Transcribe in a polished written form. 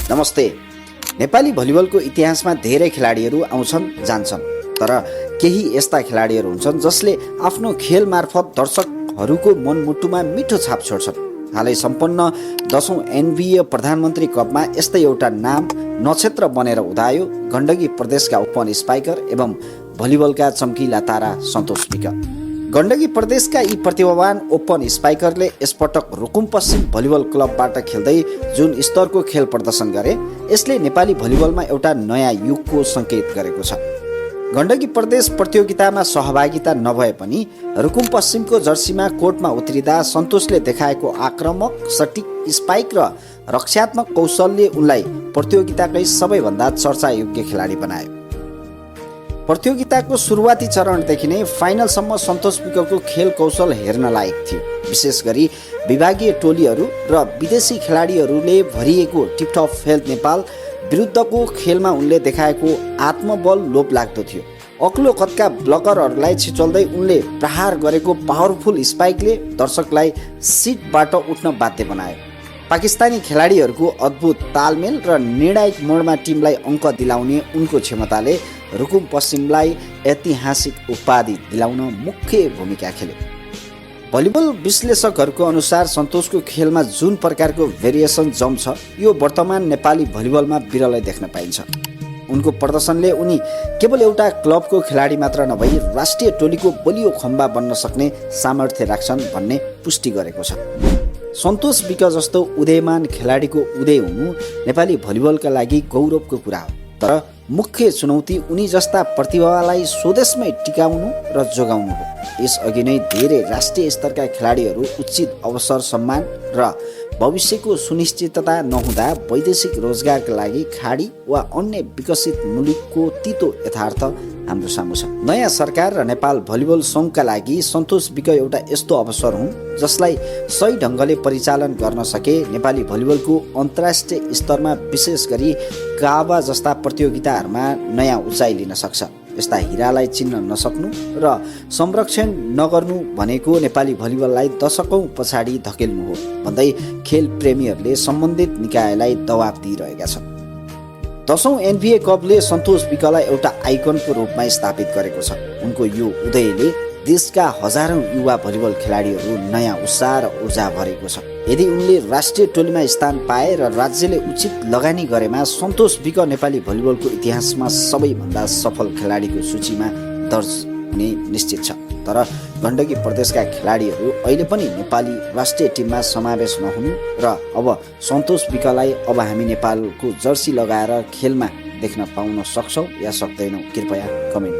नमस्ते। नेपाली भलिबलको इतिहासमा धेरै खेलाडीहरू आउँछन् जान्छन्, तर केही यस्ता खेलाडीहरू हुन्छन् जसले आफ्नो खेल मार्फत दर्शकहरूको मनमुटुमा मिठो छाप छोड्छन्। हालै सम्पन्न 10औं एनबिए प्रधानमन्त्री कपमा यस्तै एउटा नाम नक्षत्र बनेर उदायो। गण्डकी प्रदेशका ओपन स्पाइकर एवं भलिबलका चम्किला तारा सन्तोष विक। गण्डकी प्रदेशका यी प्रतिभावान ओपन स्पाइकरले यसपटक रुकुम पश्चिम भलिबल क्लबबाट खेल्दै जुन स्तरको खेल प्रदर्शन गरे, यसले नेपाली भलिबलमा एउटा नयाँ युगको सङ्केत गरेको छ। गण्डकी प्रदेश प्रतियोगितामा सहभागिता नभए पनि रुकुम पश्चिमको जर्सीमा कोर्टमा उत्रिँदा सन्तोषले देखाएको आक्रामक, सटिक स्पाइक र रक्षात्मक कौशलले उनलाई प्रतियोगिताकै सबैभन्दा चर्चायोग्य खेलाडी बनायो। प्रतियोगिताको सुरुवाती चरणदेखि नै फाइनलसम्म सन्तोष विकको खेल कौशल हेर्न लायक थियो। विशेष गरी विभागीय टोलीहरू र विदेशी खेलाडीहरूले भरिएको टिपटप हेल्थ नेपाल विरुद्धको खेलमा उनले देखाएको आत्मबल लोभलाग्दो थियो। अग्लो कदका ब्लकरहरूलाई छिचोल्दै उनले प्रहार गरेको पावरफुल स्पाइकले दर्शकलाई सिटबाट उठ्न बाध्य बनायो। पाकिस्तानी खेलाडीहरूको अद्भुत तालमेल र निर्णायक मोडमा टिमलाई अङ्क दिलाउने उनको क्षमताले रुकुम पश्चिमलाई ऐतिहासिक उपाधि दिलाउन मुख्य भूमिका खेल्यो। भलिबल विश्लेषकहरूको अनुसार सन्तोषको खेलमा जुन प्रकारको भेरिएसन जम्छ, यो वर्तमान नेपाली भलिबलमा विरलै देख्न पाइन्छ। उनको प्रदर्शनले उनी केवल एउटा क्लबको खेलाडी मात्र नभई राष्ट्रिय टोलीको बलियो खम्बा बन्न सक्ने सामर्थ्य राख्छन् भन्ने पुष्टि गरेको छ। सन्तोष विक जस्तो उदयमान खेलाडीको उदय हुनु नेपाली भलिबलका लागि गौरवको कुरा हो, तर मुख्य चुनौती उनी जस्ता प्रतिभालाई स्वदेशमै टिकाउनु र जोगाउनु हो। यसअघि नै धेरै राष्ट्रिय स्तरका खेलाडीहरू उचित अवसर, सम्मान र भविष्यको सुनिश्चितता नहुँदा वैदेशिक रोजगारका लागि खाडी वा अन्य विकसित मुलुकको तितो यथार्थ हाम्रो सामु छ। नयाँ सरकार र नेपाल भलिबल सङ्घका लागि सन्तोष विक एउटा यस्तो अवसर हुन् जसलाई सही ढङ्गले परिचालन गर्न सके नेपाली भलिबलको अन्तर्राष्ट्रिय स्तरमा विशेष गरी काबा जस्ता प्रतियोगिताहरूमा नयाँ उचाइ लिन सक्छ। यस्ता हिरालाई चिन्न नसक्नु र संरक्षण नगर्नु भनेको नेपाली भलिबललाई दशकौँ पछाडि धकेल्नु हो भन्दै खेल प्रेमीहरूले सम्बन्धित निकायलाई दबाब दिइरहेका छन्। 10औं एनबिए कपले सन्तोष विकलाई एउटा आइकनको रूपमा स्थापित गरेको छ। उनको यो उदयले देशका हजारौं युवा भलिबल खेलाडीहरू नयाँ उत्साह र ऊर्जा भरेको छ। यदि उनले राष्ट्रिय टोलीमा स्थान पाए र राज्यले उचित लगानी गरेमा सन्तोष विक नेपाली भलिबलको इतिहासमा सबैभन्दा सफल खेलाडीको सूचीमा दर्ज हुने निश्चित छ। तर गण्डकी प्रदेशका खेलाडीहरू अहिले पनि नेपाली राष्ट्रिय टिममा समावेश नहुनु र अब सन्तोष विकलाई अब हामी नेपालको जर्सी लगाएर खेलमा देख्न पाउन सक्छौँ या सक्दैनौँ, कृपया कमेन्ट